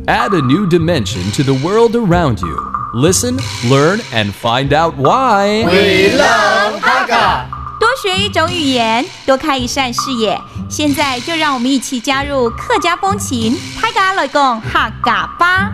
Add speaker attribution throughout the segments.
Speaker 1: Add a new dimension to the world around you. Listen, learn, and find out why.
Speaker 2: We love Hakka.
Speaker 3: 多学一种语言，多开一扇视野。现在就让我们一起加入客家风情，大家来讲客家吧。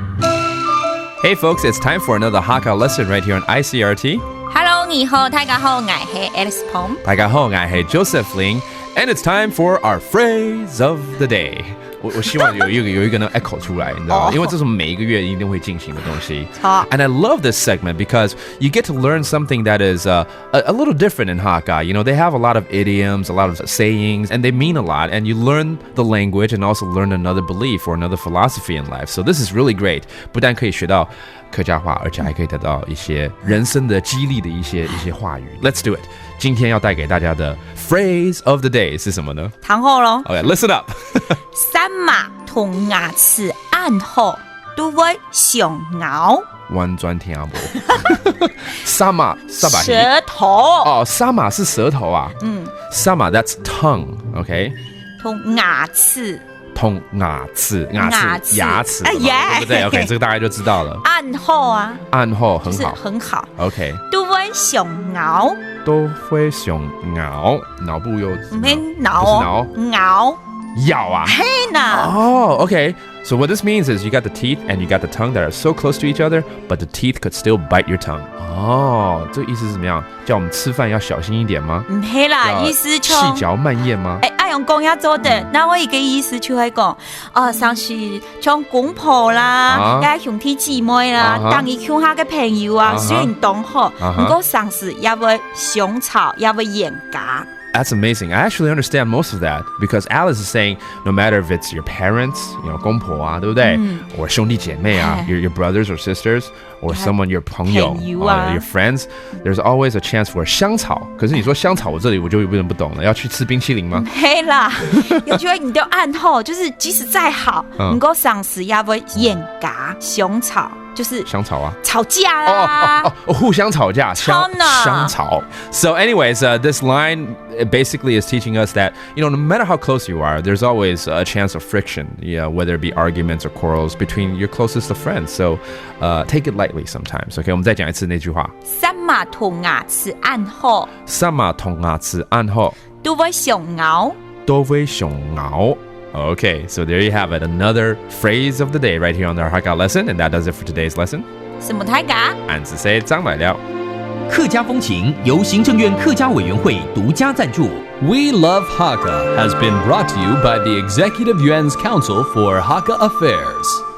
Speaker 4: Hey folks, it's time for another Hakka lesson right here on ICRT.
Speaker 3: Hello， 你好，大家好，我係 Alice Pong。
Speaker 4: 大家好，我係 Joseph Ling, and it's time for our phrase of the day. 我希望有一个呢 echo 出来，你知道吗？因为这是每一个月一定会进行的东西。And I love this segment because you get to learn something that is a little different in Hakka. You know, they have a lot of idioms, a lot of sayings, and they mean a lot. And you learn the language and also learn another belief or another philosophy in life. So this is really great. 不但可以学到客家话，而且还可以得到一些人生的激励的一些话语。Let's do it. 今天要带给大家的 phrase of the day 是什么呢？
Speaker 3: 堂后咯。
Speaker 4: Okay, listen up.
Speaker 3: 三马同牙齿暗号都會上咬。
Speaker 4: 完全聽不。沙馬
Speaker 3: 舌頭。
Speaker 4: 哦，沙馬是舌頭啊。沙馬 that's tongue, okay?
Speaker 3: 同牙齒。
Speaker 4: 同牙齒，對不對 ？OK， 這個大概就知道了。
Speaker 3: 暗號啊。
Speaker 4: 暗號很好，
Speaker 3: 就是很好。
Speaker 4: OK。
Speaker 3: 都會上咬。
Speaker 4: 都會上咬，腦部有
Speaker 3: 唔係咬，咬。
Speaker 4: 咬啊。
Speaker 3: 嘿呐。
Speaker 4: Oh, okay. So what this means is you got the teeth and you got the tongue that are so close to each other, but the teeth could still bite your tongue. 哦，这个意思是怎么样？叫我们吃饭要小心一点吗？
Speaker 3: 唔係啦，意思就
Speaker 4: 細嚼慢咽嗎？
Speaker 3: 愛用講嘢做的，那我一個意思就係講，像是像公婆啦，也兄弟姊妹啦，當伊鄉下嘅朋友啊，雖然當好，不過像是也會相吵，也會嚴格。
Speaker 4: That's amazing. I actually understand most of that because Alice is saying no matter if it's your parents, 公婆啊，对不对？或兄弟姐妹啊，your brothers or sisters, or someone your 朋友your friends, there's always a chance for 香草。可是你说香草，我这里我就有点不懂了，要去吃冰淇淋吗？
Speaker 3: 嘿啦，有機會你都暗號，就是即使再好，不過上司也會嚴格相吵。就是
Speaker 4: 香草啊，
Speaker 3: 吵架啦，
Speaker 4: 互相吵架，香草。So, anyways, this line basically is teaching us that no matter how close you are, there's always a chance of friction. Yeah, whether it be arguments or quarrels between your closest of friends. So, take it lightly sometimes. Okay, 我们再讲一次那句话。
Speaker 3: 三馬同牙齒暗號，
Speaker 4: 三馬同牙齒暗號，
Speaker 3: 都會上咬，
Speaker 4: 都會上咬。Okay, so there you have it, another phrase of the day right here on our Hakka lesson, and that does it for today's lesson.
Speaker 3: 什麼太假？
Speaker 4: 俺只say張來了。
Speaker 2: 客家風情由行政院客家委員會獨家贊助。
Speaker 1: We Love Hakka has been brought to you by the Executive Yuan's Council for Hakka Affairs.